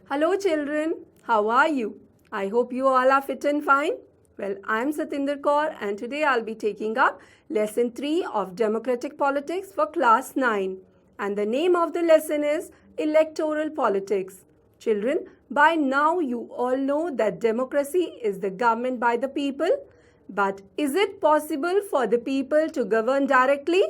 Hello children, how are you? I hope you all are fit and fine. Well, I'm Satinder Kaur and today I'll be taking up lesson 3 of Democratic Politics for class 9. And the name of the lesson is Electoral Politics. Children, by now you all know that democracy is the government by the people. But is it possible for the people to govern directly?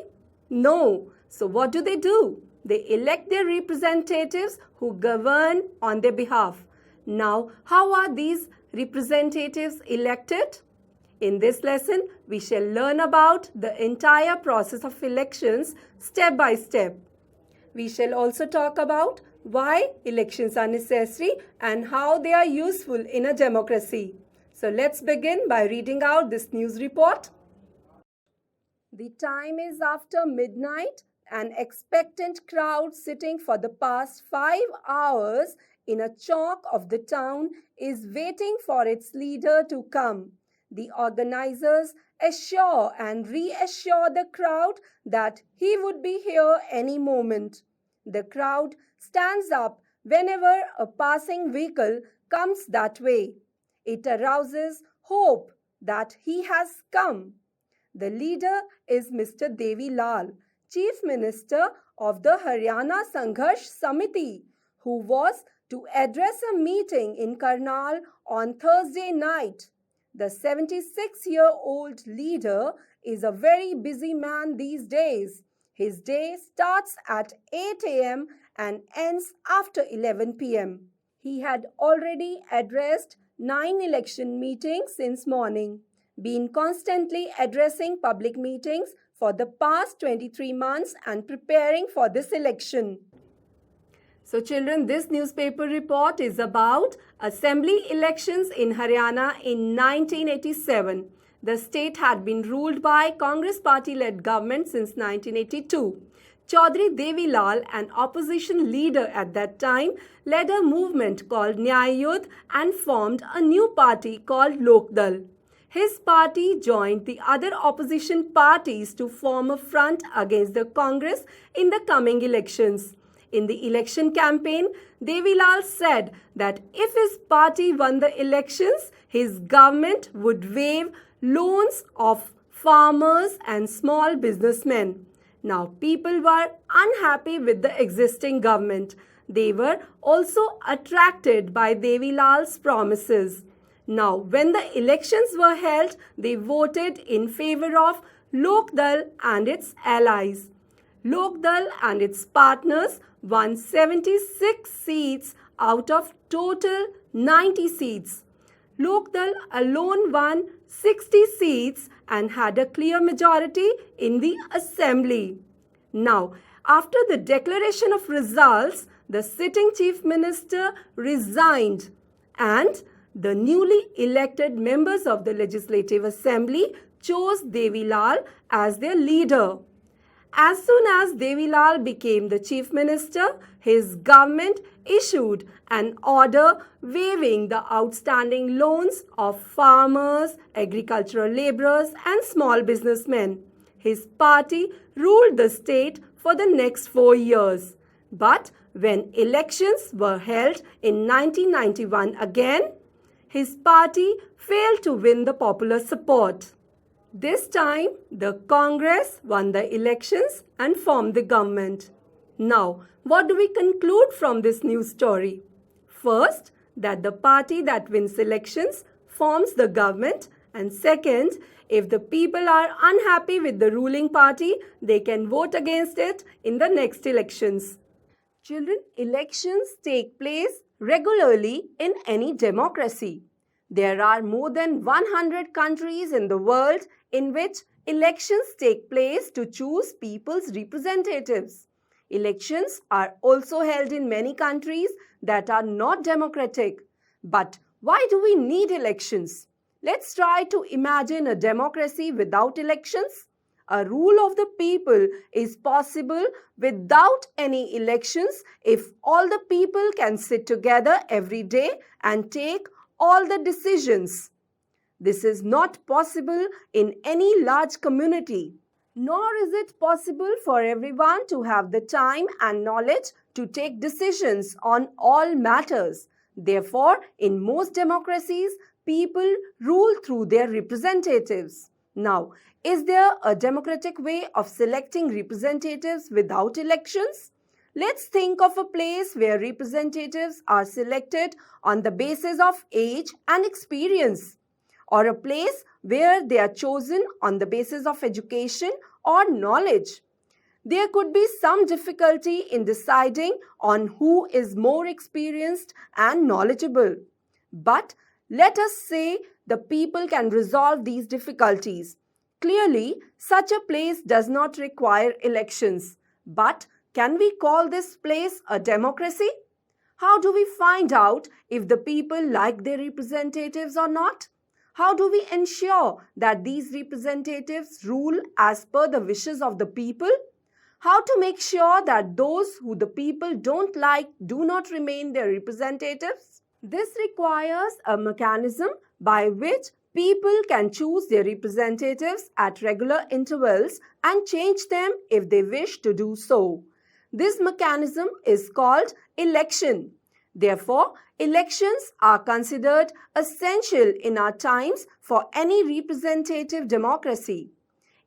No. So what do? They elect their representatives who govern on their behalf. Now, how are these representatives elected? In this lesson, we shall learn about the entire process of elections step by step. We shall also talk about why elections are necessary and how they are useful in a democracy. So let's begin by reading out this news report. The time is after midnight. An expectant crowd sitting for the past 5 hours in a chalk of the town is waiting for its leader to come. The organizers assure and reassure the crowd that he would be here any moment. The crowd stands up whenever a passing vehicle comes that way. It arouses hope that he has come. The leader is Mr. Devi Lal, Chief Minister of the Haryana Sangharsh Samiti, who was to address a meeting in Karnal on Thursday night. The 76-year-old leader is a very busy man these days. His day starts at 8 a.m. and ends after 11 p.m. He had already addressed 9 election meetings since morning, been constantly addressing public meetings for the past 23 months and preparing for this election. So children, this newspaper report is about assembly elections in Haryana in 1987. The state had been ruled by Congress party-led government since 1982. Chaudhry Devi Lal, an opposition leader at that time, led a movement called Nyay Yudh and formed a new party called Lok Dal. His party joined the other opposition parties to form a front against the Congress in the coming elections. In the election campaign, Devi Lal said that if his party won the elections, his government would waive loans of farmers and small businessmen. Now, people were unhappy with the existing government. They were also attracted by Devi Lal's promises. Now, when the elections were held, they voted in favor of Lok Dal and its allies. Lok Dal and its partners won 76 seats out of total 90 seats. Lok Dal alone won 60 seats and had a clear majority in the assembly. Now, after the declaration of results, the sitting chief minister resigned and the newly elected members of the Legislative Assembly chose Devi Lal as their leader. As soon as Devi Lal became the chief minister, his government issued an order waiving the outstanding loans of farmers, agricultural laborers and small businessmen. His party ruled the state for the next 4 years. But when elections were held in 1991 again, his party failed to win the popular support. This time, the Congress won the elections and formed the government. Now, what do we conclude from this news story? First, that the party that wins elections forms the government, and second, if the people are unhappy with the ruling party, they can vote against it in the next elections. Children, elections take place regularly in any democracy. There are more than 100 countries in the world in which elections take place to choose people's representatives. Elections are also held in many countries that are not democratic. But why do we need elections? Let's try to imagine a democracy without elections. A rule of the people is possible without any elections if all the people can sit together every day and take all the decisions. This is not possible in any large community, nor is it possible for everyone to have the time and knowledge to take decisions on all matters. Therefore, in most democracies, people rule through their representatives. Now, is there a democratic way of selecting representatives without elections? Let's think of a place where representatives are selected on the basis of age and experience, or a place where they are chosen on the basis of education or knowledge. There could be some difficulty in deciding on who is more experienced and knowledgeable. But let us say the people can resolve these difficulties. Clearly, such a place does not require elections. But can we call this place a democracy? How do we find out if the people like their representatives or not? How do we ensure that these representatives rule as per the wishes of the people? How to make sure that those who the people don't like do not remain their representatives? This requires a mechanism by which people can choose their representatives at regular intervals and change them if they wish to do so. This mechanism is called election. Therefore, elections are considered essential in our times for any representative democracy.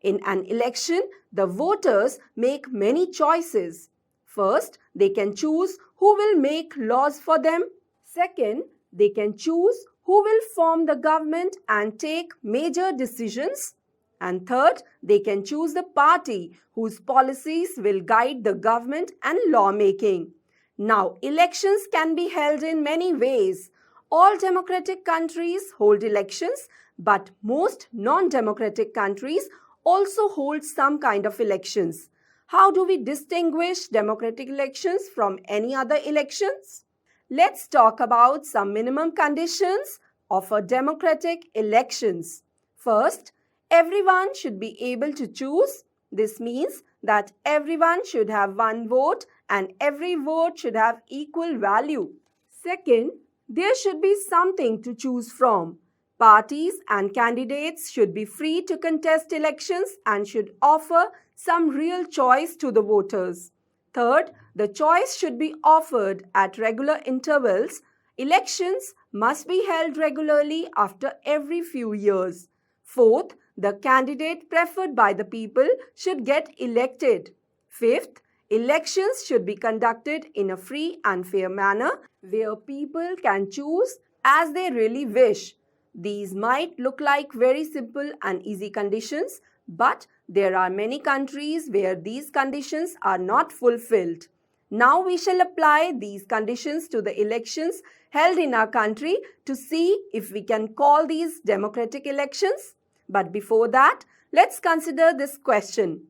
In an election, the voters make many choices. First, they can choose who will make laws for them. Second, they can choose who will form the government and take major decisions. And third, they can choose the party whose policies will guide the government and lawmaking. Now, elections can be held in many ways. All democratic countries hold elections, but most non-democratic countries also hold some kind of elections. How do we distinguish democratic elections from any other elections? Let's talk about some minimum conditions of a democratic elections. First, everyone should be able to choose. This means that everyone should have one vote and every vote should have equal value. Second, there should be something to choose from. Parties and candidates should be free to contest elections and should offer some real choice to the voters. Third, the choice should be offered at regular intervals. Elections must be held regularly after every few years. Fourth, the candidate preferred by the people should get elected. Fifth, elections should be conducted in a free and fair manner where people can choose as they really wish. These might look like very simple and easy conditions, but there are many countries where these conditions are not fulfilled. Now we shall apply these conditions to the elections held in our country to see if we can call these democratic elections. But before that, let's consider this question.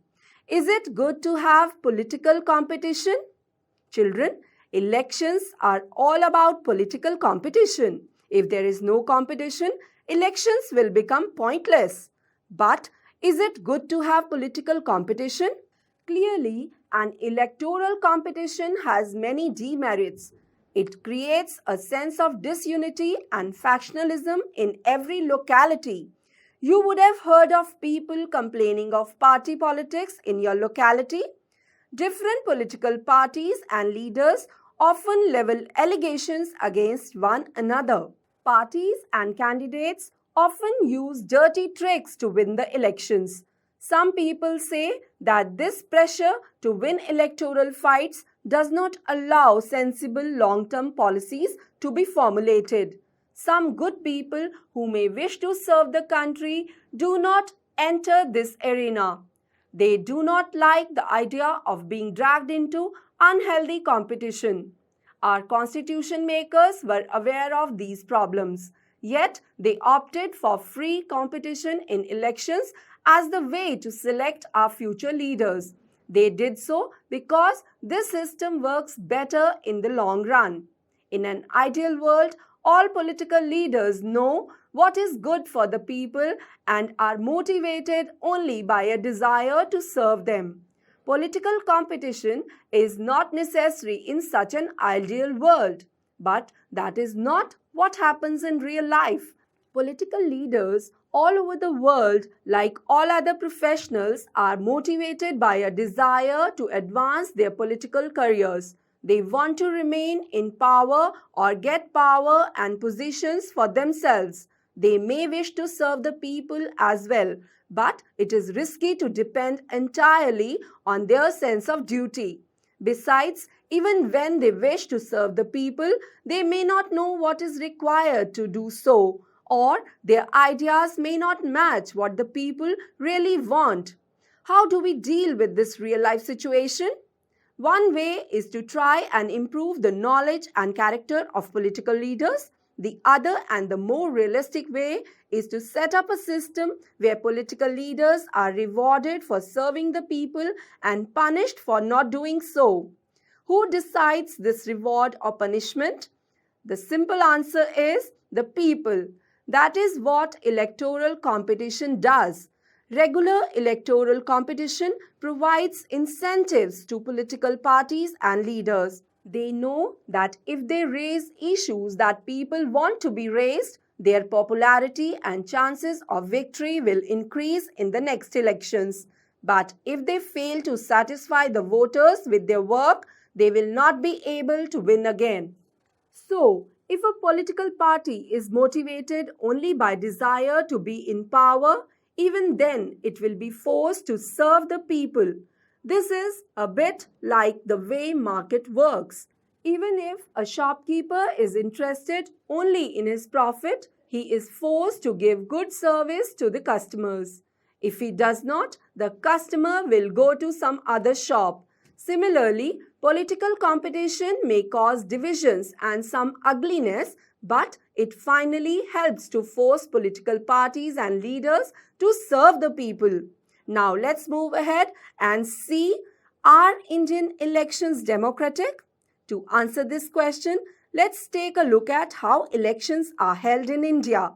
Is it good to have political competition? Children, elections are all about political competition. If there is no competition, elections will become pointless. But is it good to have political competition? Clearly, an electoral competition has many demerits. It creates a sense of disunity and factionalism in every locality. You would have heard of people complaining of party politics in your locality. Different political parties and leaders often level allegations against one another. Parties and candidates often use dirty tricks to win the elections. Some people say that this pressure to win electoral fights does not allow sensible long-term policies to be formulated. Some good people who may wish to serve the country do not enter this arena. They do not like the idea of being dragged into unhealthy competition. Our constitution makers were aware of these problems, yet they opted for free competition in elections as the way to select our future leaders. They did so because this system works better in the long run. In an ideal world, all political leaders know what is good for the people and are motivated only by a desire to serve them. Political competition is not necessary in such an ideal world, but that is not what happens in real life. Political leaders all over the world, like all other professionals, are motivated by a desire to advance their political careers. They want to remain in power or get power and positions for themselves. They may wish to serve the people as well, but it is risky to depend entirely on their sense of duty. Besides, even when they wish to serve the people, they may not know what is required to do so, or their ideas may not match what the people really want. How do we deal with this real life situation? One way is to try and improve the knowledge and character of political leaders. The other and the more realistic way is to set up a system where political leaders are rewarded for serving the people and punished for not doing so. Who decides this reward or punishment? The simple answer is the people. That is what electoral competition does. Regular electoral competition provides incentives to political parties and leaders. They know that if they raise issues that people want to be raised, their popularity and chances of victory will increase in the next elections. But if they fail to satisfy the voters with their work, they will not be able to win again. So, if a political party is motivated only by desire to be in power, even then it will be forced to serve the people. This is a bit like the way market works. Even if a shopkeeper is interested only in his profit, he is forced to give good service to the customers. If he does not, the customer will go to some other shop. Similarly, political competition may cause divisions and some ugliness, but it finally helps to force political parties and leaders to serve the people. Now let's move ahead and see, are Indian elections democratic? To answer this question, let's take a look at how elections are held in India.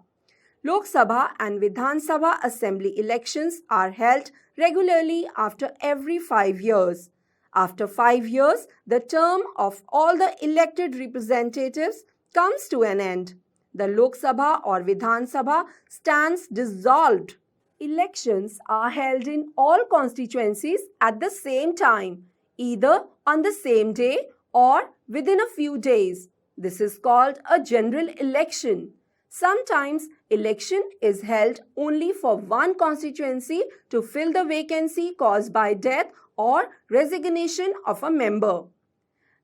Lok Sabha and Vidhan Sabha assembly elections are held regularly after every 5 years. After 5 years, the term of all the elected representatives comes to an end. The Lok Sabha or Vidhan Sabha stands dissolved. Elections are held in all constituencies at the same time, either on the same day or within a few days. This is called a general election. Sometimes election is held only for one constituency to fill the vacancy caused by death or resignation of a member.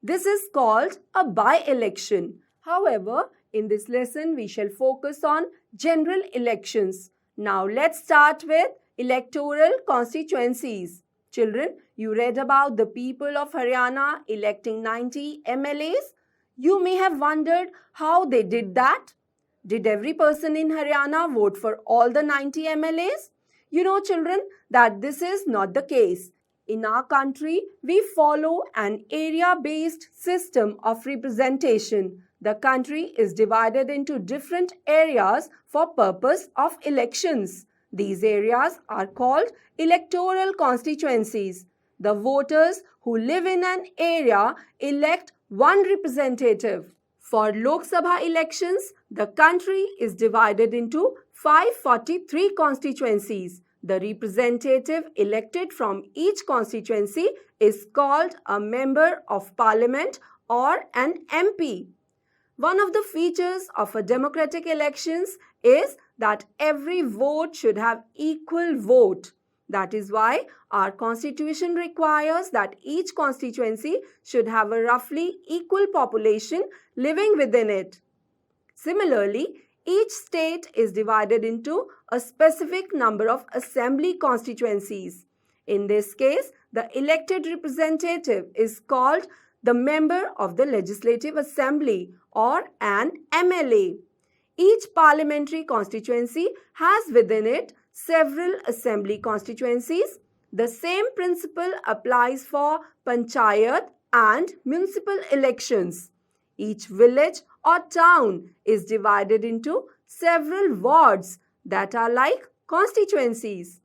This is called a by-election. However, in this lesson we shall focus on general elections. Now let's start with electoral constituencies. Children, you read about the people of Haryana electing 90 MLAs. You may have wondered how they did that. Did every person in Haryana vote for all the 90 MLAs? You know, children, that this is not the case. In our country, we follow an area-based system of representation. The country is divided into different areas for purpose of elections. These areas are called electoral constituencies. The voters who live in an area elect one representative. For Lok Sabha elections, the country is divided into 543 constituencies. The representative elected from each constituency is called a member of parliament or an MP. One of the features of a democratic elections is that every vote should have equal vote. That is why our constitution requires that each constituency should have a roughly equal population living within it. Similarly, each state is divided into a specific number of assembly constituencies. In this case, the elected representative is called the member of the Legislative Assembly or an MLA. Each parliamentary constituency has within it several assembly constituencies. The same principle applies for panchayat and municipal elections. Each village or town is divided into several wards that are like constituencies.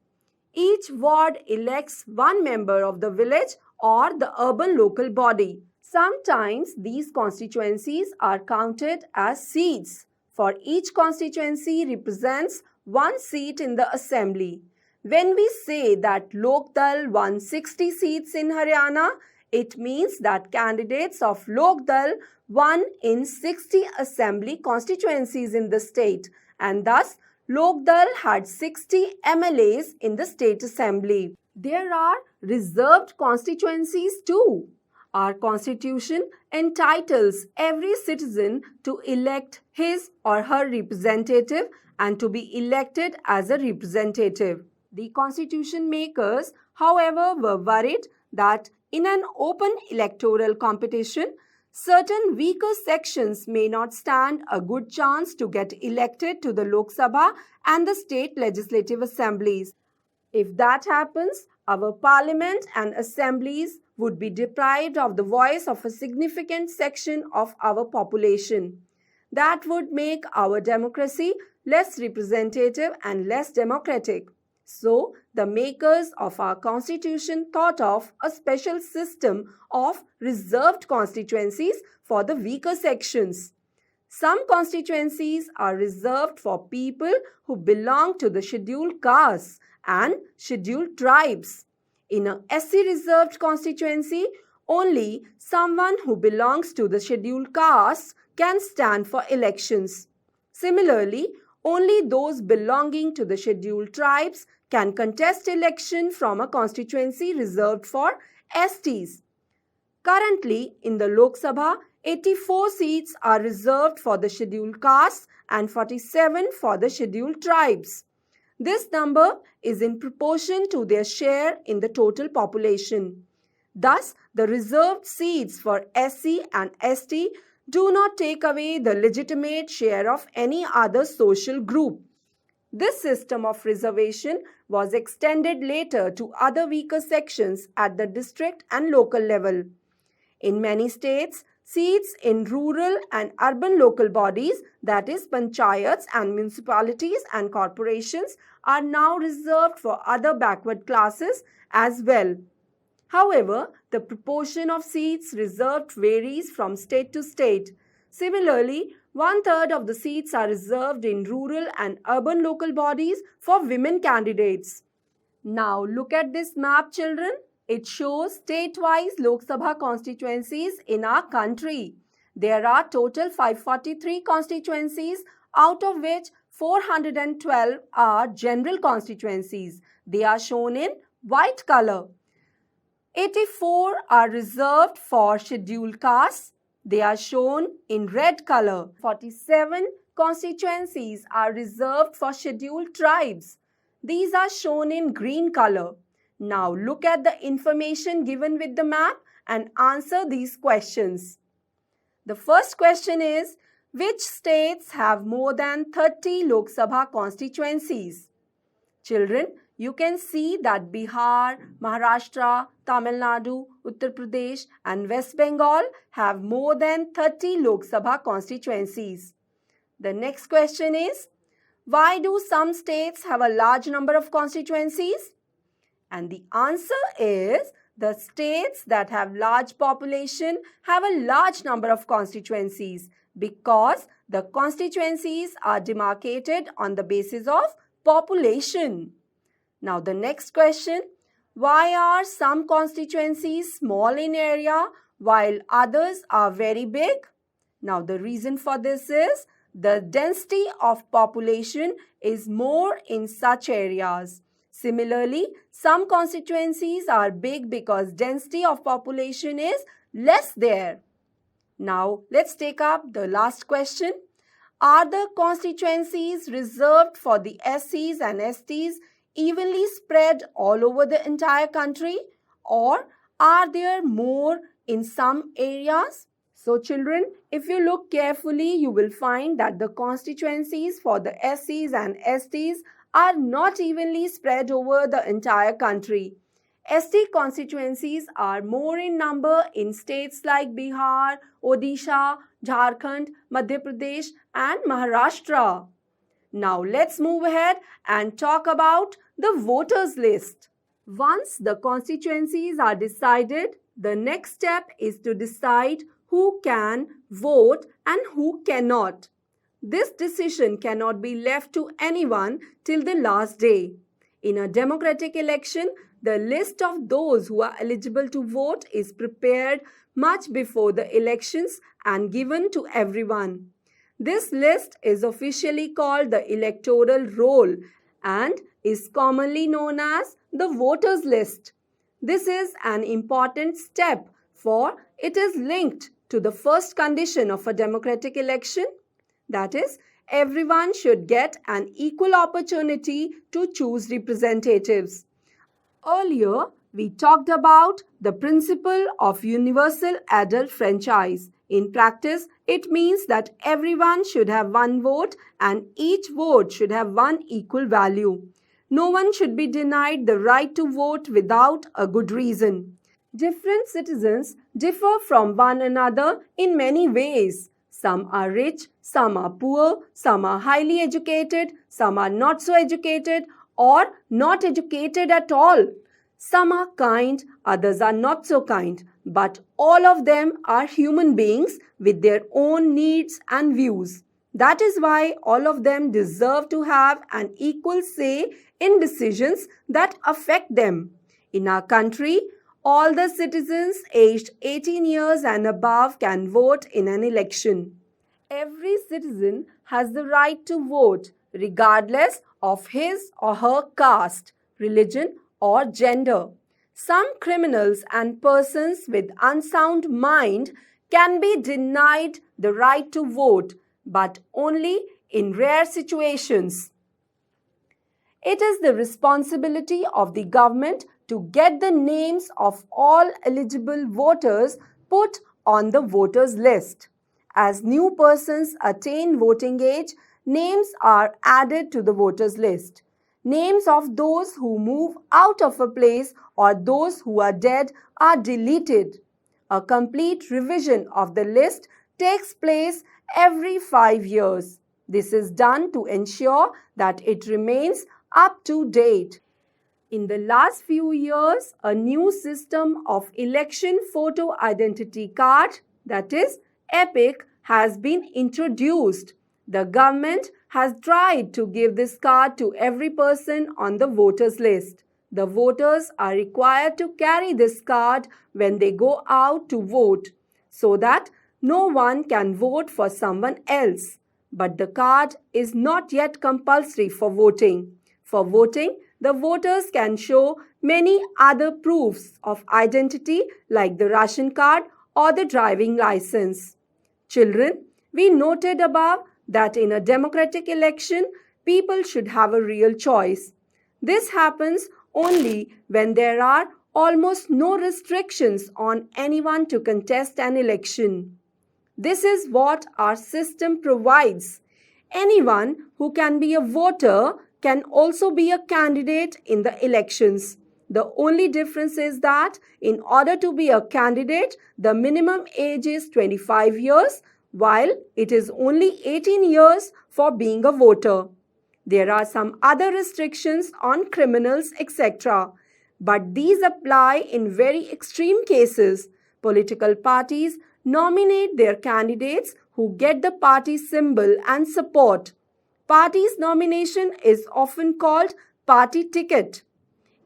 Each ward elects one member of the village or the urban local body. Sometimes these constituencies are counted as seats, for each constituency represents one seat in the assembly. When we say that Lok Dal won 60 seats in Haryana, It means that candidates of Lok Dal won in 60 assembly constituencies in the state, and thus Lok Dal had 60 MLAs in the state assembly. There are reserved constituencies too. Our constitution entitles every citizen to elect his or her representative and to be elected as a representative. The constitution makers, however, were worried that in an open electoral competition, certain weaker sections may not stand a good chance to get elected to the Lok Sabha and the state legislative assemblies. If that happens, our parliament and assemblies would be deprived of the voice of a significant section of our population. That would make our democracy less representative and less democratic. So, the makers of our constitution thought of a special system of reserved constituencies for the weaker sections. Some constituencies are reserved for people who belong to the scheduled castes and scheduled tribes. In a SC reserved constituency, only someone who belongs to the scheduled caste can stand for elections. Similarly, only those belonging to the scheduled tribes can contest election from a constituency reserved for STs. Currently, in the Lok Sabha, 84 seats are reserved for the scheduled castes and 47 for the scheduled tribes. This number is in proportion to their share in the total population. Thus, the reserved seats for SC and ST do not take away the legitimate share of any other social group. This system of reservation was extended later to other weaker sections at the district and local level. In many states, seats in rural and urban local bodies, that is panchayats and municipalities and corporations, are now reserved for other backward classes as well. However, the proportion of seats reserved varies from state to state. Similarly, 1/3 of the seats are reserved in rural and urban local bodies for women candidates. Now look at this map, children. It shows state-wise Lok Sabha constituencies in our country. There are total 543 constituencies, out of which 412 are general constituencies. They are shown in white color. 84 are reserved for scheduled castes. They are shown in red color. 47 constituencies are reserved for scheduled tribes. These are shown in green color. Now look at the information given with the map and answer these questions. The first question is, which states have more than 30 Lok Sabha constituencies? Children, you can see that Bihar, Maharashtra, Tamil Nadu, Uttar Pradesh and West Bengal have more than 30 Lok Sabha constituencies. The next question is, why do some states have a large number of constituencies? And the answer is, the states that have large population have a large number of constituencies because the constituencies are demarcated on the basis of population. Now the next question, why are some constituencies small in area while others are very big? Now the reason for this is the density of population is more in such areas. Similarly, some constituencies are big because density of population is less there. Now let's take up the last question. Are the constituencies reserved for the SCs and STs evenly spread all over the entire country, or are there more in some areas? So children, if you look carefully, you will find that the constituencies for the SCs and STs are not evenly spread over the entire country. ST constituencies are more in number in states like Bihar, Odisha, Jharkhand, Madhya Pradesh and Maharashtra. Now let's move ahead and talk about the voters list. Once the constituencies are decided, the next step is to decide who can vote and who cannot. This decision cannot be left to anyone till the last day. In a democratic election, The list of those who are eligible to vote is prepared much before the elections and given to everyone. This list is officially called the electoral roll and is commonly known as the voters list. This is an important step, for it is linked to the first condition of a democratic election, that is, everyone should get an equal opportunity to choose representatives. Earlier, we talked about the principle of universal adult franchise. In practice, it means that everyone should have one vote and each vote should have one equal value. No one should be denied the right to vote without a good reason. Different citizens differ from one another in many ways. Some are rich, some are poor, some are highly educated, some are not so educated or not educated at all. Some are kind, others are not so kind, but all of them are human beings with their own needs and views. That is why all of them deserve to have an equal say in decisions that affect them. In our country, all the citizens aged 18 years and above can vote in an election. Every citizen has the right to vote regardless of his or her caste, religion, or gender. Some criminals and persons with unsound mind can be denied the right to vote, but only in rare situations. It is the responsibility of the government to get the names of all eligible voters put on the voters list. As new persons attain voting age, names are added to the voters list. Names of those who move out of a place or those who are dead are deleted. A complete revision of the list takes place every 5 years. This is done to ensure that it remains up to date. In the last few years, a new system of election photo identity card, that is EPIC, has been introduced. The government has tried to give this card to every person on the voters list. The voters are required to carry this card when they go out to vote, so that no one can vote for someone else. But the card is not yet compulsory for voting. For voting, the voters can show many other proofs of identity like the ration card or the driving license. Children, we noted above that in a democratic election, people should have a real choice. This happens only when there are almost no restrictions on anyone to contest an election. This is what our system provides. Anyone who can be a voter can also be a candidate in the elections. The only difference is that in order to be a candidate, the minimum age is 25 years, while it is only 18 years for being a voter. There are some other restrictions on criminals, etc. But these apply in very extreme cases. Political parties nominate their candidates who get the party symbol and support. Party's nomination is often called party ticket.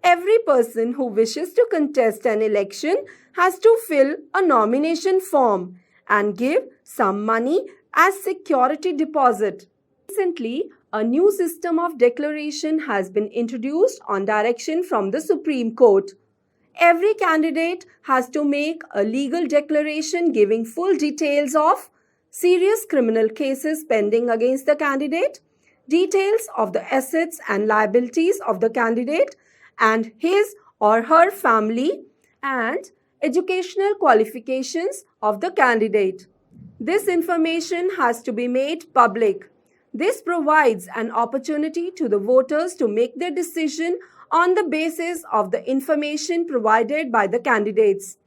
Every person who wishes to contest an election has to fill a nomination form and give some money as security deposit. Recently, a new system of declaration has been introduced on direction from the Supreme Court. Every candidate has to make a legal declaration giving full details of serious criminal cases pending against the candidate, details of the assets and liabilities of the candidate and his or her family, and educational qualifications of the candidate. This information has to be made public. This provides an opportunity to the voters to make their decision on the basis of the information provided by the candidates.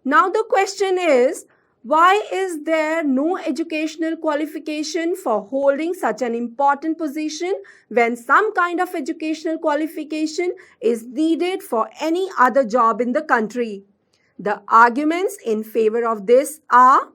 Now the question is, why is there no educational qualification for holding such an important position when some kind of educational qualification is needed for any other job in the country? The arguments in favor of this are,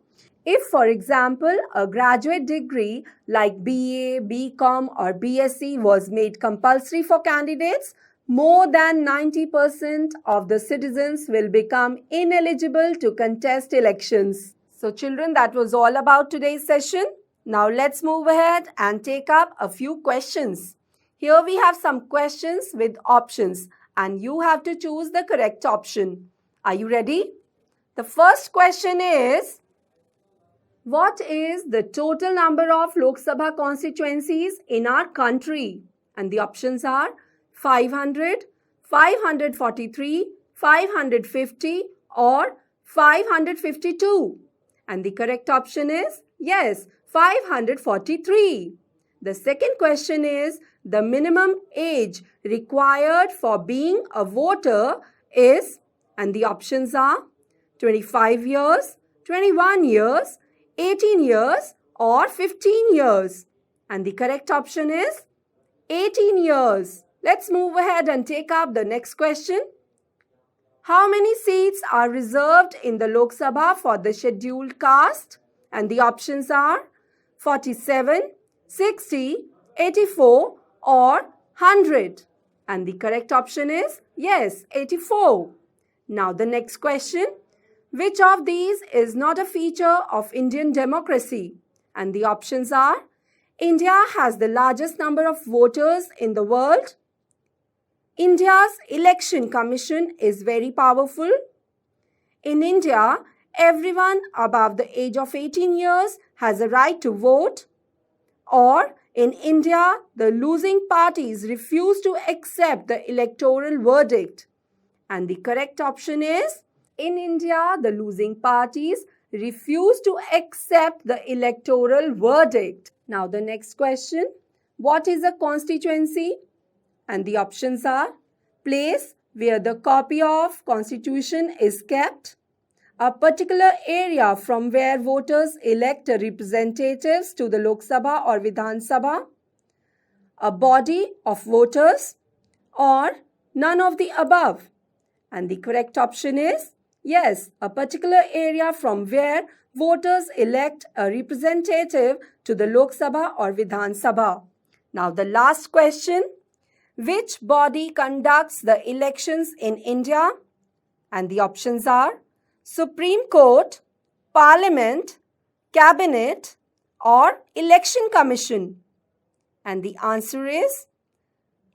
if, for example, a graduate degree like BA, BCom or BSc was made compulsory for candidates, more than 90% of the citizens will become ineligible to contest elections. So children, that was all about today's session. Now let's move ahead and take up a few questions. Here we have some questions with options and you have to choose the correct option. Are you ready? The first question is, what is the total number of Lok Sabha constituencies in our country? And the options are 500, 543, 550 or 552. And the correct option is, yes, 543. The second question is, the minimum age required for being a voter is, and the options are 25 years, 21 years, 18 years or 15 years. And the correct option is 18 years. Let's move ahead and take up the next question. How many seats are reserved in the Lok Sabha for the scheduled caste? And the options are 47, 60, 84 or 100. And the correct option is, yes, 84. Now the next question. Which of these is not a feature of Indian democracy? And the options are, India has the largest number of voters in the world. India's election commission is very powerful. In India, everyone above the age of 18 years has a right to vote. Or in India, the losing parties refuse to accept the electoral verdict. And the correct option is, in India, the losing parties refuse to accept the electoral verdict. Now the next question. What is a constituency? And the options are, place where the copy of constitution is kept, a particular area from where voters elect representatives to the Lok Sabha or Vidhan Sabha, a body of voters, or none of the above. And the correct option is, yes, a particular area from where voters elect a representative to the Lok Sabha or Vidhan Sabha. Now the last question. Which body conducts the elections in India? And the options are Supreme Court, Parliament, Cabinet or Election Commission. And the answer is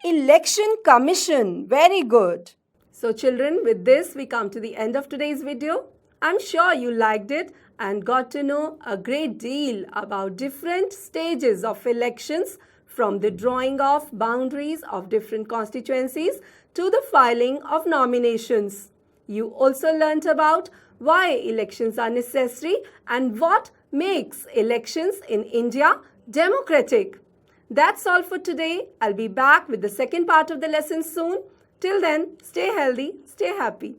Election Commission. Very good. So children, with this we come to the end of today's video. I'm sure you liked it and got to know a great deal about different stages of elections, from the drawing of boundaries of different constituencies to the filing of nominations. You also learnt about why elections are necessary and what makes elections in India democratic. That's all for today. I'll be back with the second part of the lesson soon. Till then, stay healthy, stay happy.